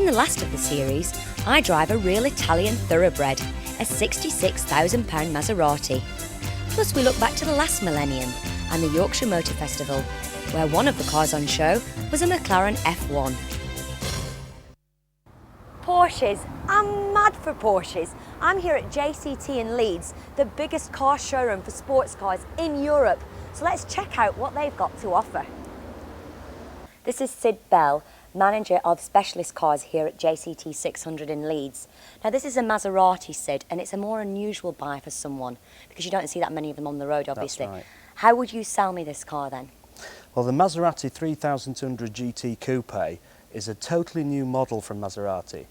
In the last of the series, I drive a real Italian thoroughbred, a £66,000 Maserati. Plus we look back to the last millennium and the Yorkshire Motor Festival, where one of the cars on show was a McLaren F1. Porsches. I'm mad for Porsches. I'm here at JCT in Leeds, the biggest car showroom for sports cars in Europe. So let's check out what they've got to offer. This is Sid Bell, manager of specialist cars here at JCT 600 in Leeds. Now this is a Maserati, Sid, and it's a more unusual buy for someone because you don't see that many of them on the road, obviously. That's right. How would you sell me this car then? Well, the Maserati 3200 GT Coupe is a totally new model from Maserati.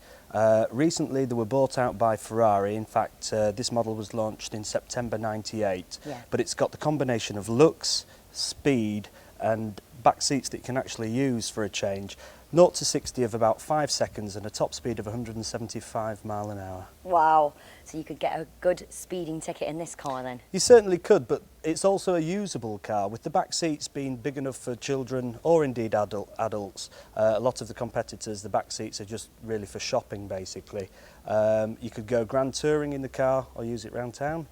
Recently they were bought out by Ferrari. In fact, this model was launched in September '98, but it's got the combination of looks, speed and back seats that you can actually use for a change. 0 to 60 of about 5 seconds and a top speed of 175 mile an hour. Wow, so you could get a good speeding ticket in this car then? You certainly could, but it's also a usable car, with the back seats being big enough for children or indeed adults. A lot of the competitors, the back seats are just really for shopping basically. You could go grand touring in the car or use it around town.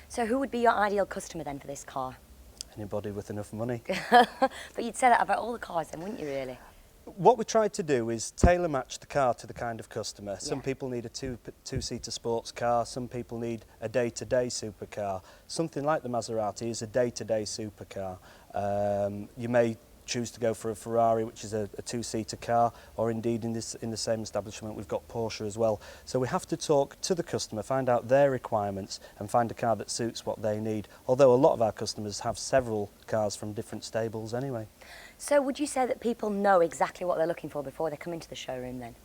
So who would be your ideal customer then for this car? Anybody with enough money. But you'd say that about all the cars then, wouldn't you really? What we tried to do is tailor match the car to the kind of customer. Some people need a two-seater sports car, some people need a day-to-day supercar. Something like the Maserati is a day-to-day supercar. You may choose to go for a Ferrari, which is a two-seater car, or indeed in the same establishment we've got Porsche as well. So we have to talk to the customer, find out their requirements and find a car that suits what they need, although a lot of our customers have several cars from different stables anyway. So would you say that people know exactly what they're looking for before they come into the showroom then?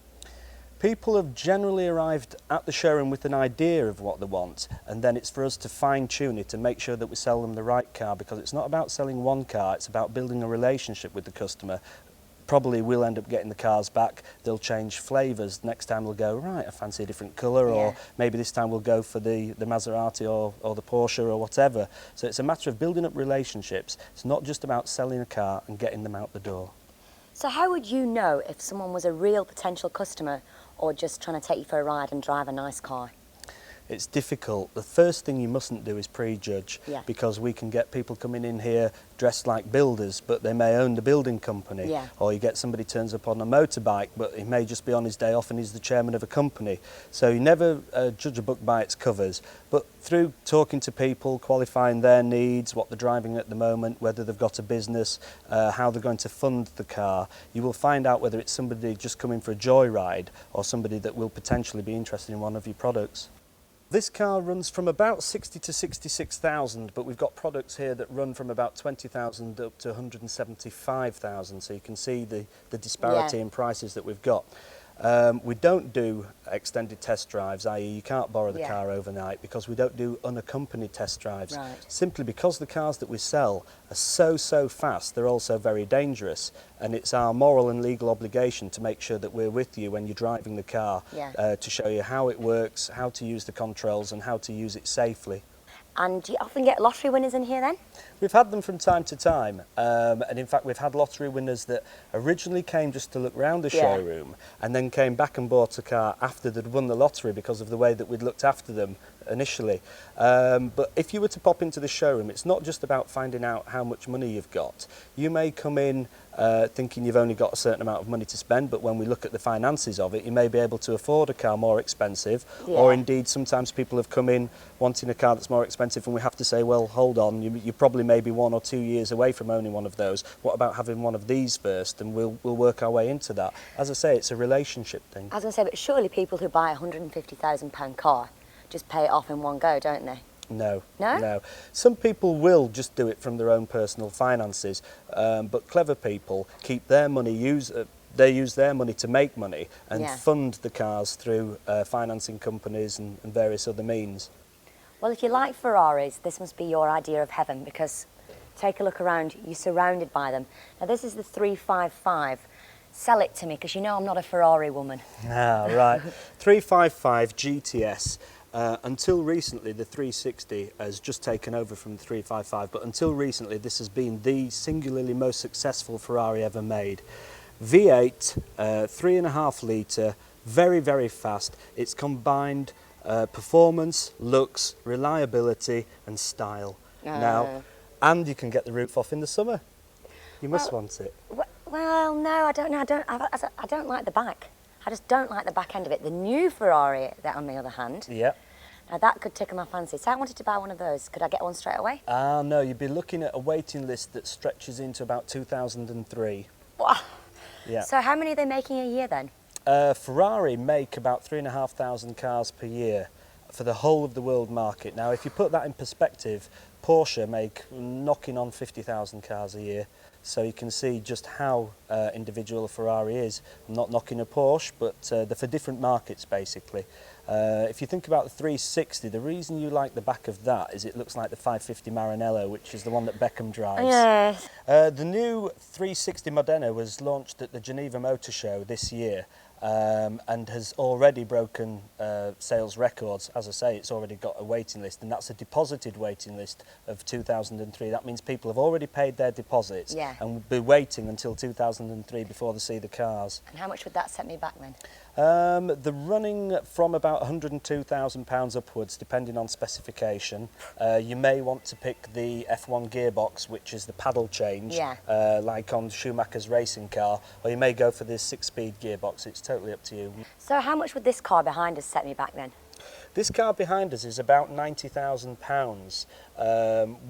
People have generally arrived at the showroom with an idea of what they want, and then it's for us to fine-tune it and make sure that we sell them the right car, because it's not about selling one car, it's about building a relationship with the customer. Probably we'll end up getting the cars back, they'll change flavours, next time we'll go, right, I fancy a different colour, or maybe this time we'll go for the Maserati or the Porsche or whatever. So it's a matter of building up relationships. It's not just about selling a car and getting them out the door. So how would you know if someone was a real potential customer or just trying to take you for a ride and drive a nice car? It's difficult. The first thing you mustn't do is prejudge, because we can get people coming in here dressed like builders, but they may own the building company. Or you get somebody turns up on a motorbike, but he may just be on his day off and he's the chairman of a company. So you never judge a book by its covers, but through talking to people, qualifying their needs, what they're driving at the moment, whether they've got a business, how they're going to fund the car, you will find out whether it's somebody just coming for a joyride or somebody that will potentially be interested in one of your products. This car runs from about 60 to 66,000, but we've got products here that run from about 20,000 up to 175,000, so you can see the disparity in prices that we've got. We don't do extended test drives, i.e. you can't borrow the car overnight, because we don't do unaccompanied test drives. Simply because the cars that we sell are so fast, they're also very dangerous, and it's our moral and legal obligation to make sure that we're with you when you're driving the car, to show you how it works, how to use the controls and how to use it safely. And do you often get lottery winners in here then? We've had them from time to time, and in fact we've had lottery winners that originally came just to look round the showroom and then came back and bought a car after they'd won the lottery because of the way that we'd looked after them initially. But if you were to pop into the showroom, it's not just about finding out how much money you've got. You may come in thinking you've only got a certain amount of money to spend, but when we look at the finances of it, you may be able to afford a car more expensive, or indeed sometimes people have come in wanting a car that's more expensive and we have to say, well, hold on, you probably maybe 1 or 2 years away from owning one of those. What about having one of these first? And we'll work our way into that. As I say, it's a relationship thing. I was going to say, but surely people who buy a £150,000 car just pay it off in one go, don't they? No. No? No. Some people will just do it from their own personal finances, but clever people keep their money, they use their money to make money and fund the cars through financing companies and various other means. Well, if you like Ferraris, this must be your idea of heaven, because take a look around, you're surrounded by them. Now this is the 355. Sell it to me, because you know I'm not a Ferrari woman. Ah, right. 355 GTS. Until recently, the 360 has just taken over from the 355, but until recently, this has been the singularly most successful Ferrari ever made. V8, 3.5 litre, very, very fast. It's combined performance, looks, reliability and style. Now, and you can get the roof off in the summer. You must want it. Well, no, I don't know. I don't like the back. I just don't like the back end of it. The new Ferrari, that on the other hand, Yeah. now that could tickle my fancy. So I wanted to buy one of those. Could I get one straight away? No, you'd be looking at a waiting list that stretches into about 2003. Wow. Yeah. So how many are they making a year then? Ferrari make about 3,500 cars per year for the whole of the world market. Now, if you put that in perspective, Porsche make knocking on 50,000 cars a year. So you can see just how individual a Ferrari is. I'm not knocking a Porsche, but they're for different markets basically. If you think about the 360, the reason you like the back of that is it looks like the 550 Maranello, which is the one that Beckham drives. Yes. The new 360 Modena was launched at the Geneva Motor Show this year. And has already broken sales records. As I say, it's already got a waiting list, and that's a deposited waiting list of 2003. That means people have already paid their deposits and will be waiting until 2003 before they see the cars. And how much would that set me back then? The running from about £102,000 upwards, depending on specification. You may want to pick the F1 gearbox, which is the paddle change, like on Schumacher's racing car, or you may go for this 6-speed gearbox. It's totally up to you. So how much would this car behind us set me back then? This car behind us is about £90,000,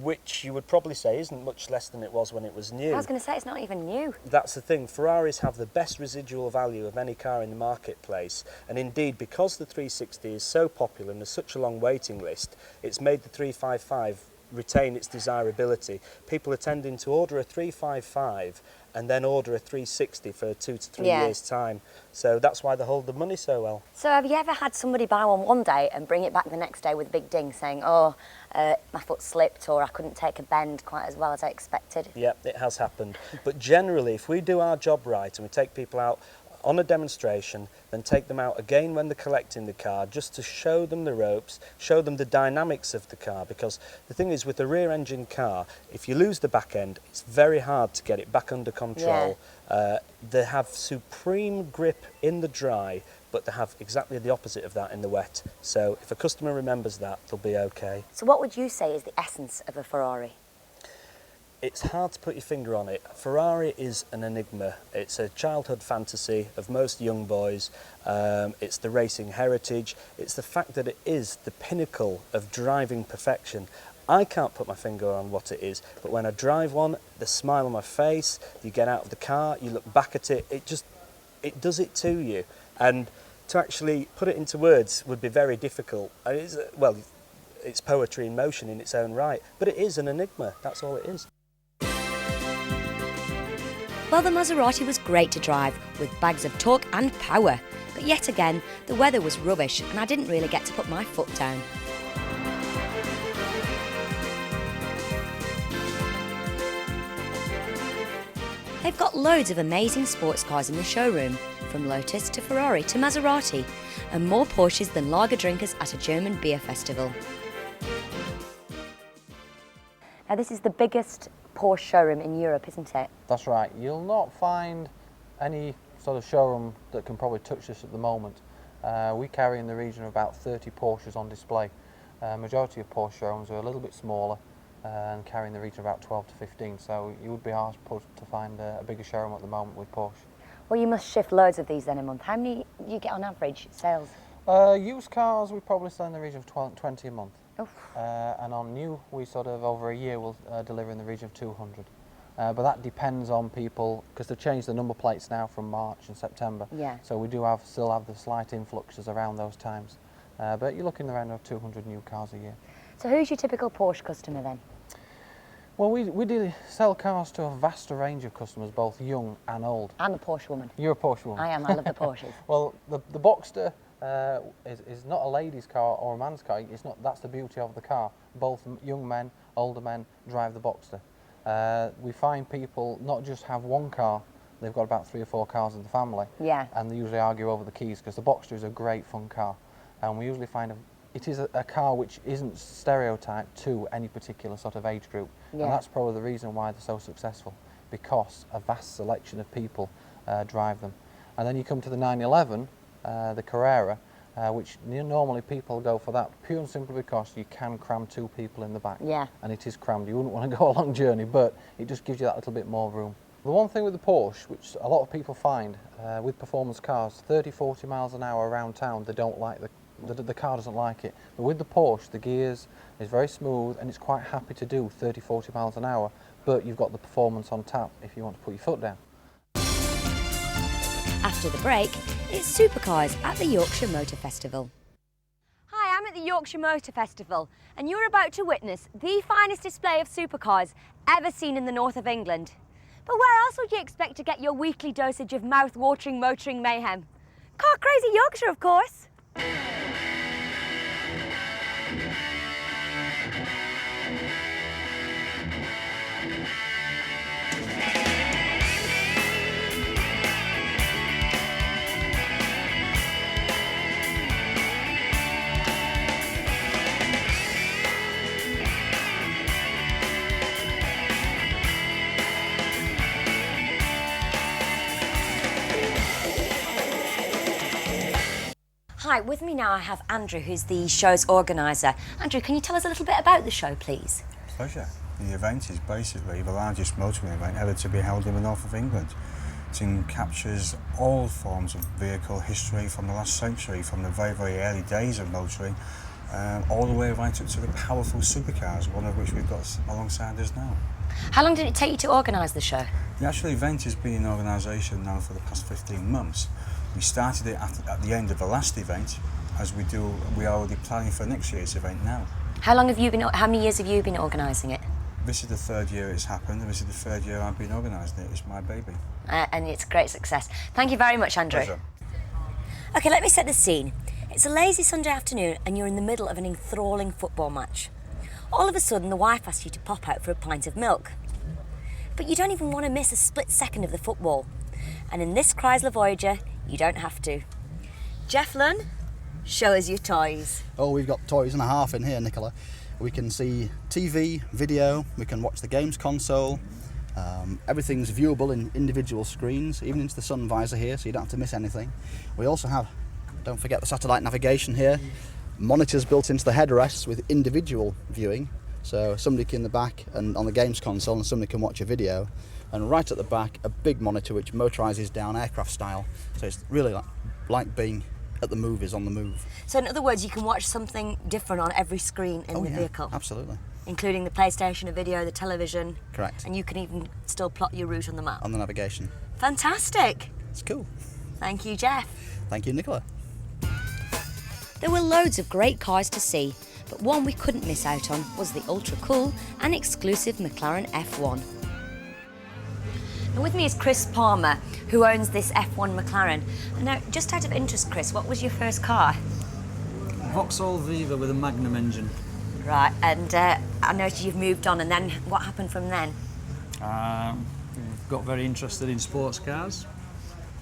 which you would probably say isn't much less than it was when it was new. I was going to say, it's not even new. That's the thing. Ferraris have the best residual value of any car in the marketplace. And indeed, because the 360 is so popular and there's such a long waiting list, it's made the 355 retain its desirability. People are tending to order a 355 and then order a 360 for 2 to 3 years' time. So that's why they hold the money so well. So have you ever had somebody buy one day and bring it back the next day with a big ding saying, oh, my foot slipped, or I couldn't take a bend quite as well as I expected? Yeah, it has happened. But generally, if we do our job right and we take people out on a demonstration, then take them out again when they're collecting the car, just to show them the ropes, show them the dynamics of the car. Because the thing is, with a rear engine car, if you lose the back end, it's very hard to get it back under control. They have supreme grip in the dry, but they have exactly the opposite of that in the wet. So if a customer remembers that, they'll be okay. So what would you say is the essence of a Ferrari? It's hard to put your finger on it. Ferrari is an enigma. It's a childhood fantasy of most young boys. It's the racing heritage. It's the fact that it is the pinnacle of driving perfection. I can't put my finger on what it is, but when I drive one, the smile on my face, you get out of the car, you look back at it, it does it to you. And to actually put it into words would be very difficult. Well, it's poetry in motion in its own right, but it is an enigma. That's all it is. Well, the Maserati was great to drive, with bags of torque and power. But yet again, the weather was rubbish and I didn't really get to put my foot down. They've got loads of amazing sports cars in the showroom, from Lotus to Ferrari to Maserati, and more Porsches than lager drinkers at a German beer festival. Now, this is the biggest Porsche showroom in Europe, isn't it? That's right. You'll not find any sort of showroom that can probably touch this at the moment. We carry in the region of about 30 Porsches on display. Majority of Porsche showrooms are a little bit smaller and carry in the region of about 12 to 15, so you would be hard put to find a bigger showroom at the moment with Porsche. Well, you must shift loads of these then a month. How many do you get on average sales? Used cars we probably sell in the region of 20 a month. And on new, we sort of over a year will deliver in the region of 200. But that depends on people, because they've changed the number plates now from March and September. So we do still have the slight influxes around those times. But you're looking around 200 new cars a year. So who's your typical Porsche customer then? Well, we do sell cars to a vast range of customers, both young and old. I'm a Porsche woman. You're a Porsche woman. I am. I love the Porsches. Well, the Boxster is not a lady's car or a man's car. It's not. That's the beauty of the car. Both young men, older men drive the Boxster. We find people not just have one car, they've got about 3 or 4 cars in the family. And they usually argue over the keys, because the Boxster is a great fun car. And we usually find it is a car which isn't stereotyped to any particular sort of age group. And that's probably the reason why they're so successful. because a vast selection of people drive them. And then you come to the 911, the Carrera, which normally people go for that pure and simply because you can cram 2 people in the back. Yeah. And it is crammed. You wouldn't want to go a long journey, but it just gives you that little bit more room. The one thing with the Porsche, which a lot of people find with performance cars, 30, 40 miles an hour around town, they don't like the car doesn't like it. But with the Porsche, the gears is very smooth and it's quite happy to do 30, 40 miles an hour, but you've got the performance on tap if you want to put your foot down. After the break, it's supercars at the Yorkshire Motor Festival. Hi, I'm at the Yorkshire Motor Festival and you're about to witness the finest display of supercars ever seen in the north of England. But where else would you expect to get your weekly dosage of mouth-watering motoring mayhem? Car Crazy Yorkshire, of course. Hi, with me now I have Andrew, who's the show's organiser. Andrew, can you tell us a little bit about the show, please? Pleasure. The event is basically the largest motoring event ever to be held in the north of England. It captures all forms of vehicle history from the last century, from the very, very early days of motoring, all the way right up to the powerful supercars, one of which we've got alongside us now. How long did it take you to organise the show? The actual event has been in organisation now for the past 15 months. We started it at the end of the last event, as we are already planning for next year's event now. How many years have you been organising it? This is the 3rd year it's happened, and this is the 3rd year I've been organising it. It's my baby. And it's a great success. Thank you very much, Andrew. Pleasure. OK, let me set the scene. It's a lazy Sunday afternoon and you're in the middle of an enthralling football match. All of a sudden, the wife asks you to pop out for a pint of milk. But you don't even want to miss a split second of the football. And in this Chrysler Voyager, you don't have to. Jeff Lenn, show us your toys. Oh, we've got toys and a half in here, Nicola. We can see TV, video, we can watch the games console. Everything's viewable in individual screens, even into the sun visor here, so you don't have to miss anything. We also have, don't forget the satellite navigation here, monitors built into the headrests with individual viewing. So somebody can in the back and on the games console and somebody can watch a video. And right at the back, a big monitor which motorises down aircraft style. So it's really like being at the movies on the move. So in other words, you can watch something different on every screen in the vehicle? Absolutely. Including the PlayStation, the video, the television. Correct. And you can even still plot your route on the map. On the navigation. Fantastic. It's cool. Thank you, Jeff. Thank you, Nicola. There were loads of great cars to see, but one we couldn't miss out on was the ultra cool and exclusive McLaren F1. And with me is Chris Palmer, who owns this F1 McLaren. And now, just out of interest, Chris, what was your first car? Vauxhall Viva with a Magnum engine. Right, and I noticed you've moved on, and then what happened from then? Got very interested in sports cars.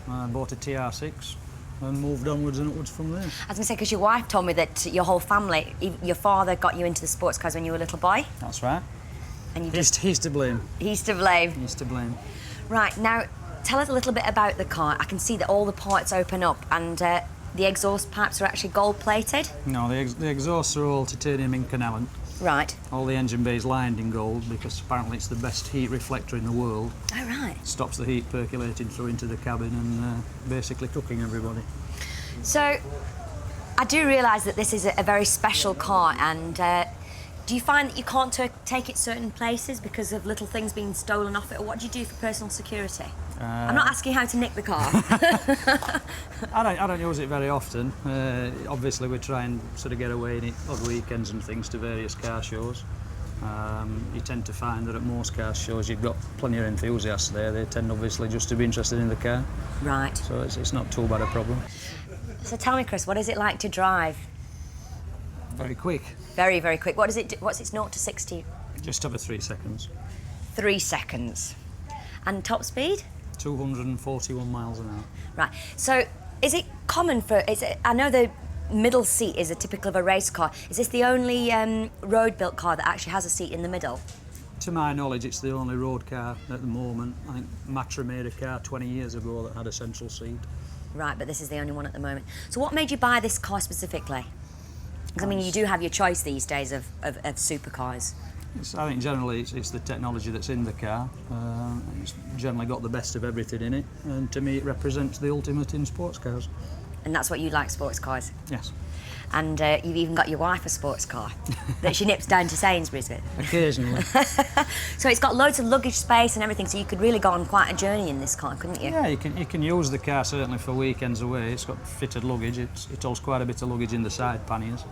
Bought a TR6 and moved onwards and upwards from there. I was going to say, because your wife told me that your whole family, your father got you into the sports cars when you were a little boy. That's right. And you He's to blame. He's to blame. He's to blame. Right, now, tell us a little bit about the car. I can see that all the parts open up and the exhaust pipes are actually gold-plated. No, the exhausts are all titanium Inconel. Right. All the engine bay is lined in gold because apparently it's the best heat reflector in the world. Oh, right. Stops the heat percolating through into the cabin and basically cooking everybody. So, I do realise that this is a very special car, and do you find that you can't take it certain places because of little things being stolen off it, or what do you do for personal security? I'm not asking how to nick the car. I don't use it very often. Obviously, we try and sort of get away in it odd weekends and things to various car shows. You tend to find that at most car shows you've got plenty of enthusiasts there. They tend obviously just to be interested in the car. Right. So it's not too bad a problem. So tell me, Chris, what is it like to drive? Very quick. Very, very quick. What is it? What's its 0 to 60? Just over 3 seconds. 3 seconds. And top speed? 241 miles an hour. Right. So is it common for... I know the middle seat is a typical of a race car. Is this the only road-built car that actually has a seat in the middle? To my knowledge, it's the only road car at the moment. I think Matra made a car 20 years ago that had a central seat. Right, but this is the only one at the moment. So what made you buy this car specifically? Because, I mean, you do have your choice these days of supercars. I think generally it's the technology that's in the car. It's generally got the best of everything in it, and to me it represents the ultimate in sports cars. And that's what you like, sports cars? Yes. And you've even got your wife a sports car that she nips down to Sainsbury's with. Occasionally. So it's got loads of luggage space and everything, so you could really go on quite a journey in this car, couldn't you? Yeah, you can use the car certainly for weekends away. It's got fitted luggage. It holds quite a bit of luggage in the side panniers,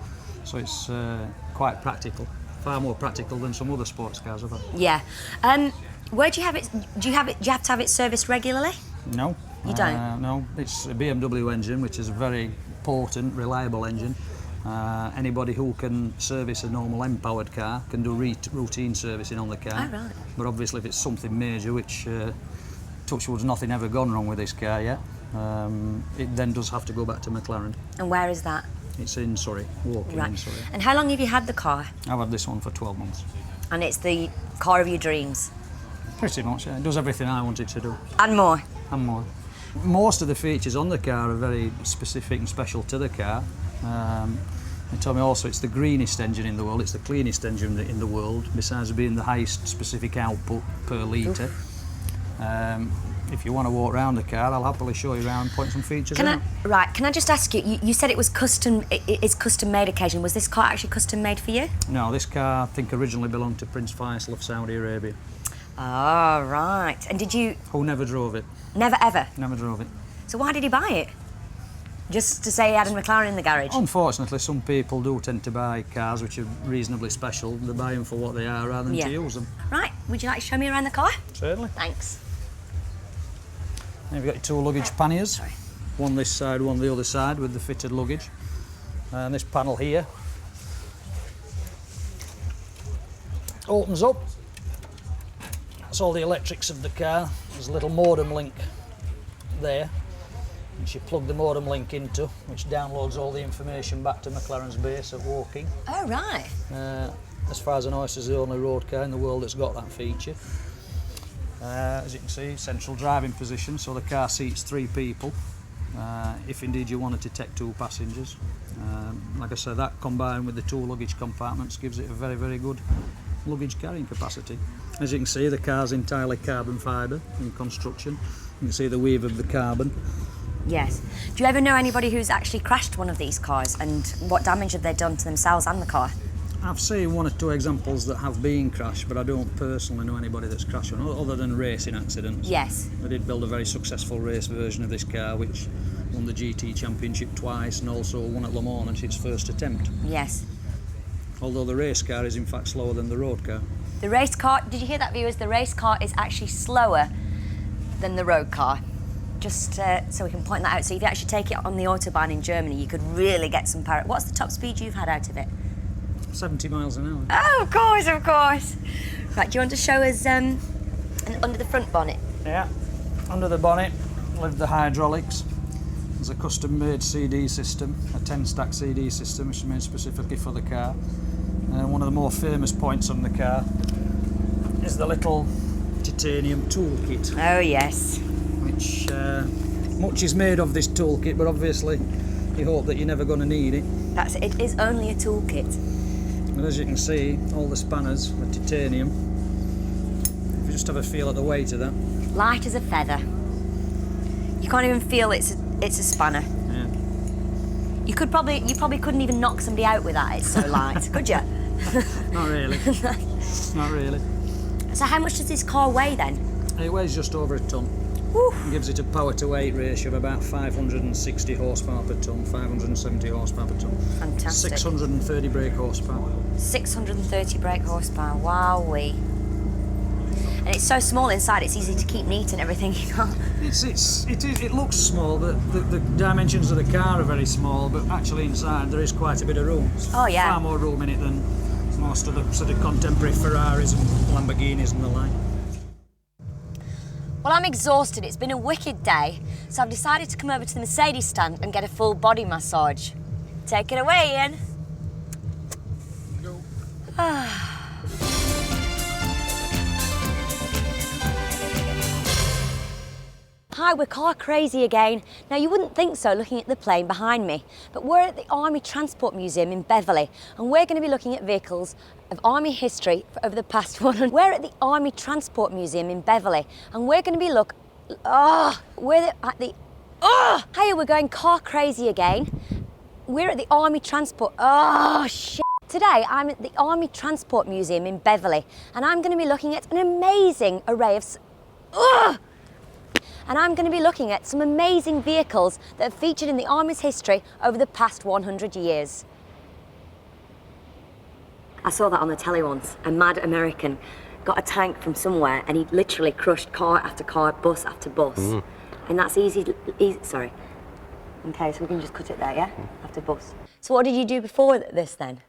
so it's quite practical. Far more practical than some other sports cars I've had. Yeah. Where do you have it? Do you have to have it serviced regularly? No. You don't? No, it's a BMW engine, which is a very potent, reliable engine. Anybody who can service a normal M-powered car can do routine servicing on the car. Oh, right. But obviously if it's something major, which touch wood's nothing ever gone wrong with this car yet, it then does have to go back to McLaren. And where is that? It's in Surrey, walking in Surrey. And how long have you had the car? I've had this one for 12 months. And it's the car of your dreams? Pretty much, yeah. It does everything I want it to do. And more? And more. Most of the features on the car are very specific and special to the car. They told me also it's the greenest engine in the world, it's the cleanest engine in the world, besides being the highest specific output per litre. If you want to walk around the car, I'll happily show you around, point some features out. Right, can I just ask you, you said it was custom, it's custom made occasion. Was this car actually custom made for you? No, this car I think originally belonged to Prince Faisal of Saudi Arabia. Oh, right. And did you... Who never drove it. Never ever? Never drove it. So why did he buy it? Just to say he had a McLaren in the garage? Unfortunately, some people do tend to buy cars which are reasonably special. They buy them for what they are rather than to use them. Right, would you like to show me around the car? Certainly. Thanks. Then you've got your two luggage panniers. Sorry. One this side, one the other side with the fitted luggage. And this panel here opens up. That's all the electrics of the car. There's a little modem link there, which you plug the modem link into, which downloads all the information back to McLaren's base at Woking. Oh, right. As far as I know, it's the only road car in the world that's got that feature. As you can see, central driving position, so the car seats 3 people, if indeed you wanted to take 2 passengers. Like I said, that combined with the 2 luggage compartments gives it a very, very good luggage carrying capacity. As you can see, the car's entirely carbon fibre in construction. You can see the weave of the carbon. Yes. Do you ever know anybody who's actually crashed one of these cars, and what damage have they done to themselves and the car? I've seen 1 or 2 examples that have been crashed, but I don't personally know anybody that's crashed one, other than racing accidents. Yes. They did build a very successful race version of this car, which won the GT Championship twice and also won at Le Mans in its first attempt. Yes. Although the race car is in fact slower than the road car. The race car, did you hear that, viewers? The race car is actually slower than the road car. Just so we can point that out. So if you actually take it on the Autobahn in Germany, you could really get some power. What's the top speed you've had out of it? 70 miles an hour. Oh, of course, of course. Right, do you want to show us under the front bonnet? Yeah, under the bonnet live the hydraulics. There's a custom-made CD system, a 10-stack CD system, which is made specifically for the car. One of the more famous points on the car is the little titanium toolkit. Oh, yes. Which, much is made of this toolkit, but obviously you hope that you're never going to need it. It is only a toolkit. But as you can see, all the spanners are titanium. If you just have a feel at the weight of that. Light as a feather. You can't even feel it's a spanner. Yeah. You probably couldn't even knock somebody out with that. It's so light, could you? Not really. Not really. So how much does this car weigh then? It weighs just over a tonne. Woo. It gives it a power to weight ratio of about 560 horsepower per tonne, 570 horsepower per tonne. Fantastic. 630 brake horsepower. 630 brake horsepower, wowee. And it's so small inside, it's easy to keep neat and everything. It looks small, but the dimensions of the car are very small, but actually inside there is quite a bit of room. Oh, yeah. Far more room in it than most of the sort of contemporary Ferraris and Lamborghinis and the like. Well, I'm exhausted. It's been a wicked day, so I've decided to come over to the Mercedes stand and get a full body massage. Take it away, Ian. Go. Hi, we're Car Crazy again. Now you wouldn't think so looking at the plane behind me, but we're at the Army Transport Museum in Beverley and we're going to be looking at vehicles of Army history for over the past 100. We're at the Army Transport Museum in Beverley and we're going to be Hiya, we're going Car Crazy again. We're at the Army Transport, Today I'm at the Army Transport Museum in Beverley and I'm going to be looking at an amazing array of and I'm going to be looking at some amazing vehicles that have featured in the Army's history over the past 100 years. I saw that on the telly once. A mad American got a tank from somewhere and he literally crushed car after car, bus after bus. And that's easy. Sorry. Okay, so we can just cut it there, yeah? After bus. So what did you do before this then?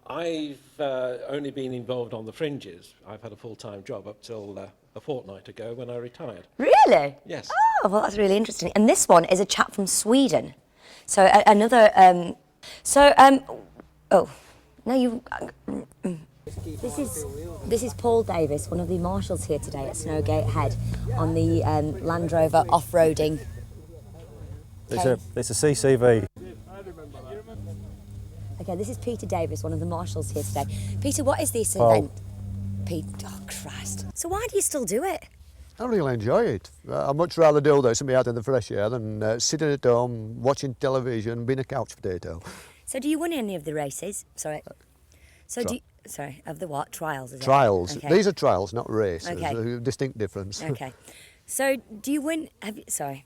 I've only been involved on the fringes. I've had a full-time job up till a fortnight ago when I retired. Really? Yes. Oh, well, that's really interesting. And this one is a chap from Sweden. So This is Paul Davis, one of the marshals here today at Snowgate Head on the Land Rover off-roading. It's a CCV. Okay, this is Peter Davis, one of the marshals here today. Peter, what is this event? Pete, oh Christ. So why do you still do it? I really enjoy it. I'd much rather do this and be out in the fresh air than sitting at home, watching television, being a couch potato. So do you win any of the races? Sorry. Of the what? Trials, is it? Trials. Okay. These are trials, not races. Okay. There's a distinct difference. Okay. So do you win, So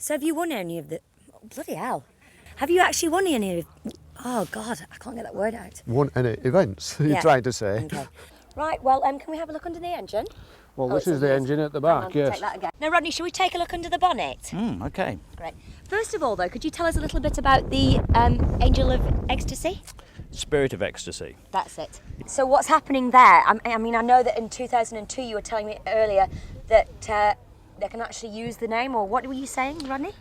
have you won any of the, bloody hell. Have you actually won any of, oh God, I can't get that word out. Won any events, you're trying to say. Okay. Right, well, can we have a look under the engine? Well, this is the engine at the back, yes. Take that again. Now, Rodney, shall we take a look under the bonnet? Okay. Great. First of all, though, could you tell us a little bit about the Angel of Ecstasy? Spirit of Ecstasy. That's it. So what's happening there? I mean, I know that in 2002 you were telling me earlier that they can actually use the name, or what were you saying, Rodney?